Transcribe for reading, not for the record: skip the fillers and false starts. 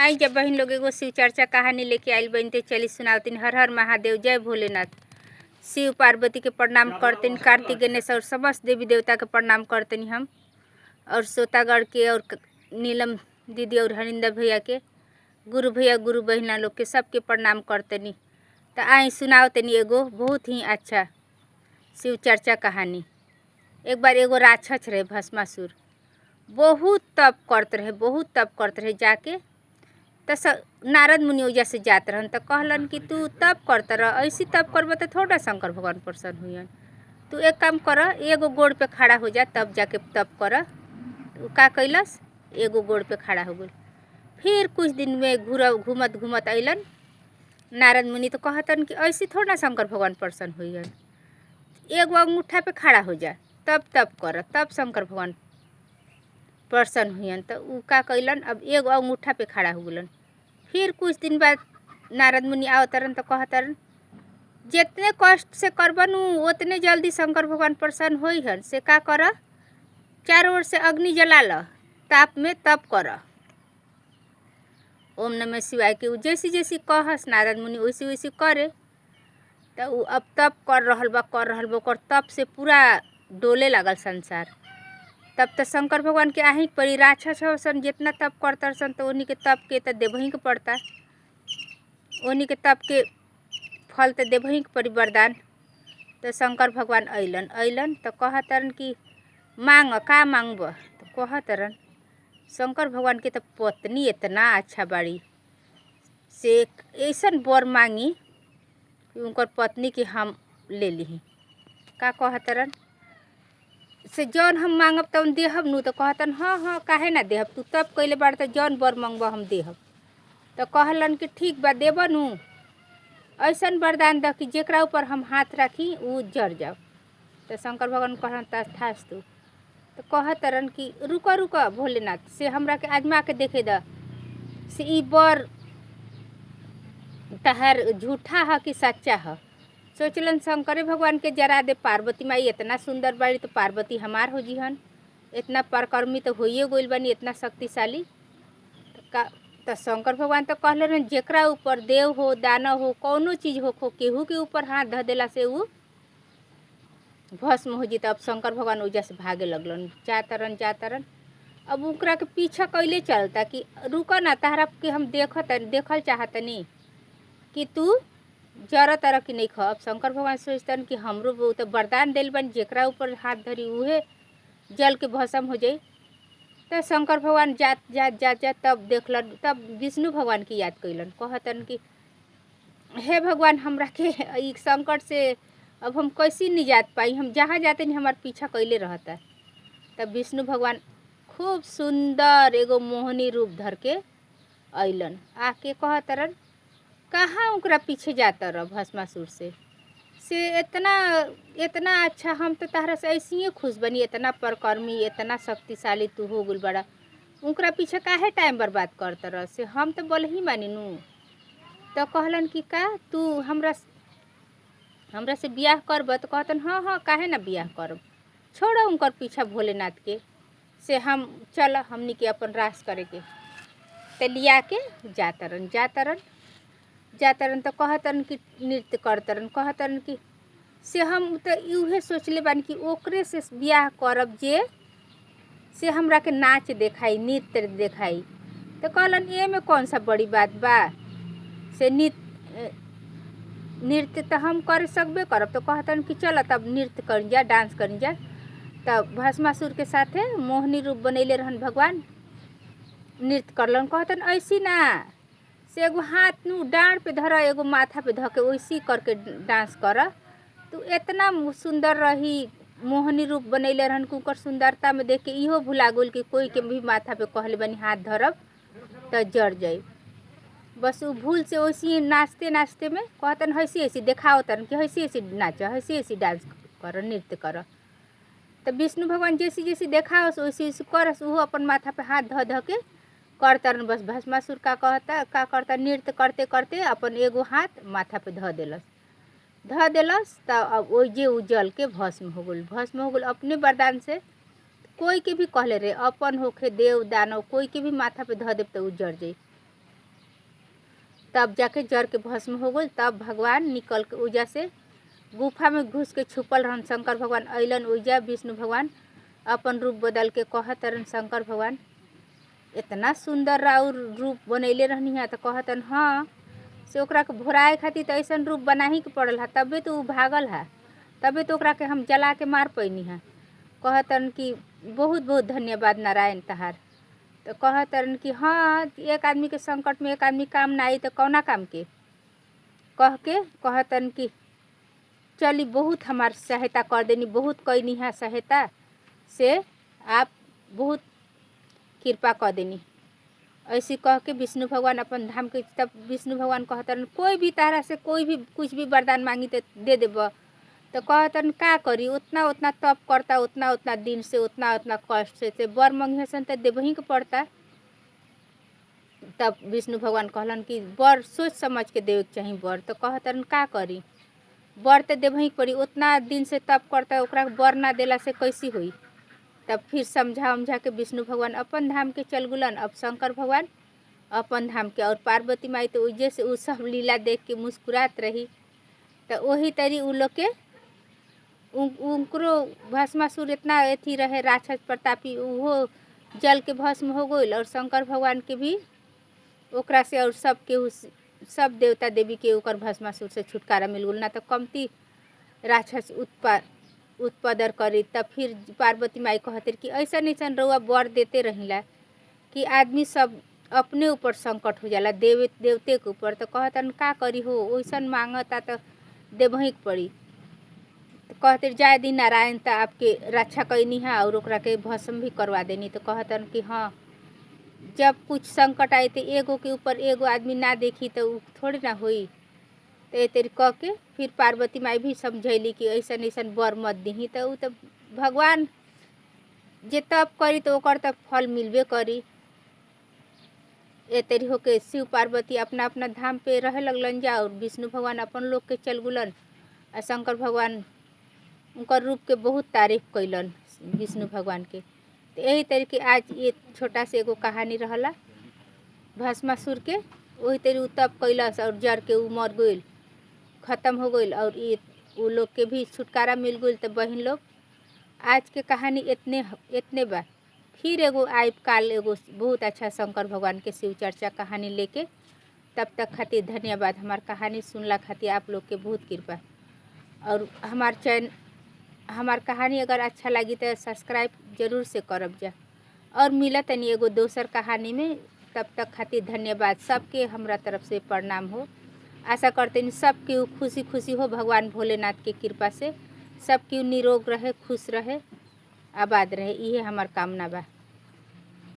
आई जब बहन लोग एगो शिव चर्चा कहानी लेके आइल बनते चली सुनावतीन। हर हर महादेव, जय भोलेनाथ। शिव पार्वती के प्रणाम करते, कार्तिक गणेश और समस्त देवी देवता के प्रणाम करते हम, और सोतागढ़ के और नीलम दीदी और हरिंदर भैया के, गुरु भैया गुरु बहना लोग के सबके प्रणाम करते। तो आई सुनावतनी एगो बहुत ही अच्छा शिव चर्चा कहानी। एक बार एगो राक्षस रहे भस्मासुर, बहुत तप करते रहे, बहुत तप करते रहे। जाके तो नारद मुनि ओजा से जात रहन तो कहलन कि तू तप करता रह, ऐसी तप करब तो थोड़ा शंकर भगवान प्रसन्न हुई। तू एक काम कर, एगो गोड़ पे खड़ा हो जा, तब जाके तप कर। का कैलस, एगो गोड़ पे खड़ा हो गई। फिर कुछ दिन में घूमत घूमत अलन नारद मुनि तो कहतन कि ऐसी थोड़ा शंकर भगवान प्रसन्न हुई। एगो अंगूठा पे खड़ा हो जा, तब तप कर, तब शंकर भगवान प्रसन्न हुई। तो उ का कैलन, अब एगो अंगूठा पे खड़ा हो गलन। फिर कुछ दिन बाद नारद मुनि आवतरन तो कहतरन जितने कष्ट से करबन उतने जल्दी शंकर भगवान प्रसन्न होई हन। से का कर, चारों ओर से अग्नि जला ल, ताप में तप कर। ओम नमः शिवाय के जैसी जैसी कहस नारद मुनि वैसी वैसी करे। तो उ अब तप कर रहल बा, कर रहल बा, ओकर तप से पूरा डोले लागल संसार। तब तो शंकर भगवान के आही पड़ी, राक्षस सन जितना तप करता सन तो उन्हीं के तप के तो देवही के पड़ता, उन्हीं के तप के फल तो देवही के पड़ी वरदान। तो शंकर भगवान अइलन तो कहतरन कि मांग, का मांगब। तो कहतरन शंकर भगवान के तो पत्नी इतना अच्छा बाड़ी, से ऐसन वर मांगी कि उनकर पत्नी के हम ले ली। का कहतरन से जौन हम मांगब तौन देहब नु। तो कहतन हाँ हाँ काहे ना देहब, तू तब कैले बाड़ तो जौन वर मांगब हम देहब। तो कहलन कि ठीक बा, देब नु, ऐसन वरदान द कि जेकरा ऊपर हम हाथ रखी उ जर जाओ। तो शंकर भगवान कहन तथास्तु। तो कहतरन कि रुको रुको भोलेनाथ, से हमरा के आजमा के देखे द, से ई वर तहार झूठा है कि सच्चा है। सोचलन शंकर भगवान के जरा दे, पार्वती माई इतना सुंदर बाड़ी तो पार्वती हमार हो जीहन, इतना परकर्मी तो होइए गइल बानी, इतना शक्तिशाली। तो शंकर भगवान तो कहलन जेकरा ऊपर देव हो, दानव हो, कौनो चीज हो, केहू के ऊपर हाथ ध देला से उ भस्म हो जीता। अब शंकर भगवान ओजा से भागे लगलन, जातरन। अब उकरा के पीछा कैले चलता कि रुको ना, तहरा के हम देखल चाहतनी कि तू जरा तरह की नहीं खा। अब शंकर भगवान सोचतन कि हमरो तो वरदान दिल बन, जेकरा ऊपर हाथ धरी उहे जल के भस्म हो जाई। तो शंकर भगवान जात तब देखलन, तब विष्णु भगवान की याद कैलन। कहतन कि हे भगवान, हमरा के ई संकट से अब हम कैसे निजात पाई, हम जहाँ जाते नहीं हमार पीछा कैले रहता। तब विष्णु भगवान खूब सुंदर एगो मोहनी रूप धर के अइलन। आके कहतरन कहाँ उनकरा पीछे जाता रह भस्मासुर से इतना अच्छा, हम तो तहरा से ऐसे ही खुश बनी, इतना परकर्मी, इतना शक्तिशाली तू हो गइल बड़ा, उनकरा पीछे काहे टाइम बर्बाद करता रह, से हम तो बोल ही मानी नू। तो कहलन कि का तू हमरा से बियाह करब। तो कहतन हाँ हाँ काहे ना बियाह करब, छोड़ उनकर पीछा भोलेनाथ के, से हम चल हमनी के अपन रास करे के। तो लिया के जातरन तो कहतरन कि नृत्य करतरन। कहतरन कि से हम तो यूहे सोचले बानी कि ओकरे से बियाह करब जे से हमरा के नाच देखाई, नृत्य देखाई। तो कहलन ये में कौन सा बड़ी बात बा, से नृत्य तो हम कर सकबे करब। तो कहतन कि चल तब नृत्य कर जा, डांस कर जा। तब भस्मासुर के साथे मोहनी रूप बनैले रहन भगवान, नृत्य करलन। कहतन ऐसी ना, से एगो हाथ नु डाँड़ पे धर, एगो माथा पे धके वैसी करके डांस कर। तो इतना सुंदर रही, मोहनी रूप बनैले रहन। कुकर सुंदरता में देख के इहो भुला गइल कि कोई के भी माथा पे कहले बनी हाथ धरब तो जर जाई। बस उ भूल से वैसी नाचते में कहतन ऐसी देखाओ तरन कि ऐसी नाच, ऐसी डांस कर, नृत्य कर। तो विष्णु भगवान जैसी देखाओ वैसी करस, वो अपन माथा पे हाथ ध के करतरन। बस भस्मासुर का करता नृत्य करते करते अपन एगो हाथ माथा पे ध देलस। तो अब ओजे जल के भस्म हो गल अपने वरदान से। कोई के भी कहले रे, अपन होखे देव दानव, कोई के भी माथा पे ध देब तो उ जर जाई। तब जाके जर के भस्म हो गई। तब भगवान निकल के उजा से गुफा में घुस के छुपल रहन। शंकर भगवान अइलन उजा। विष्णु भगवान अपन रूप बदल के कहतरन शंकर भगवान इतना सुंदर और रूप बनैले रहनी है। तो कहतन हाँ से ओकरा के भोराए खातिर तो ऐसा रूप बना ही के पड़ल है, तबे तो उ भागल है, तबे तो ओकरा के हम जला के मार पैनी है। कहतन कि बहुत बहुत धन्यवाद नारायण तहार। तो कहतरन कि हाँ एक आदमी के संकट में एक आदमी काम ना आई तो कौना काम के कह के कहतन कि चली बहुत हमार सहायता कर देनी, बहुत कैनी है सहायता से आप बहुत कृपा कर देनी। ऐसी कह के विष्णु भगवान अपन धाम के। तब विष्णु भगवान कहतरन कोई भी तारा से कोई भी कुछ भी वरदान मांगी तो दे देब। तो कहतरन का करी, उतना उतना तप करता, उतना उतना दिन से, उतना उतना कष्ट से बर मंगेसन तो देवही के पड़ता। तब विष्णु भगवान कहलन कि बर सोच समझ के देवे के चाहिए बर। तो कहतरन का करी, बर तो देवही के पड़ी, उतना दिन से तप करता ओकरा बर ना देला से कैसी हुई। तब फिर समझा उमझा के विष्णु भगवान अपन धाम के चल गुलन। अब शंकर भगवान अपन धाम के और पार्वती माई तो उजे से उ सब लीला देख के मुस्कुरात रही। तो वही तरी उ लोग के उनको भस्मासुर इतना अथी रहे राक्षस प्रतापी, वो जल के भस्म हो गई। और शंकर भगवान के भी ओकरा से और सब के सब देवता देवी के ओकर भस्मासुर से छुटकारा मिल गल, ना तो कमती राक्षस उत्पादर करी। तब फिर पार्वती माई कहते कि ऐसा ऐसा रउआ बर देते रहिला कि आदमी सब अपने ऊपर संकट हो जाला, देवते के ऊपर। तो कहतन का करी हो, वैसन मांगता तो देवही के पड़ी। तो कहते जाए दिन नारायण तो आपके रक्षा कैनी है और ओकरा के भस्म भी करवा देनी। तो कहतन कि हाँ जब कुछ संकट आए तो एगो के ऊपर एगो आदमी ना देखी तो थोड़ी ना हुई। तो ये तेरी कह के फिर पार्वती माई भी समझैली कि ऐसा ऐसा बर मत दीही। तो उ तो भगवान जे तब करी तो ओकर तब फल मिलबे करी। ए तेरी होके शिव पार्वती अपना अपना धाम पे रहे लगलन जा और विष्णु भगवान अपन लोग के चल गुलन। और शंकर भगवान उनकर रूप के बहुत तारीफ कैलन विष्णु भगवान के। तो यही तरीके आज ये छोटा से एगो कहानी रहला भस्मासुर के। वही तरी उ तब कैलस और जर के उ मर गइल, ख़त्म हो गइल और ये उ लोग के भी छुटकारा मिल गइल। तो बहन लोग आज के कहानी इतने बा। फिर एगो आइब काल एगो बहुत अच्छा शंकर भगवान के शिव चर्चा कहानी लेके। तब तक खातिर धन्यवाद। हमार कहानी सुनला खातिर आप लोग के बहुत कृपा। और हमार कहानी अगर अच्छा लगी तो सब्सक्राइब जरूर से करब जा। और मिला तनी एगो दोसर कहानी में। तब तक खातिर धन्यवाद। सबके हमरा तरफ से प्रणाम हो। आशा करते सबके खुशी खुशी हो भगवान भोलेनाथ के कृपा से। सबके निरोग रहे, खुश रहे, आबाद रहे, ये हमार कामना बा।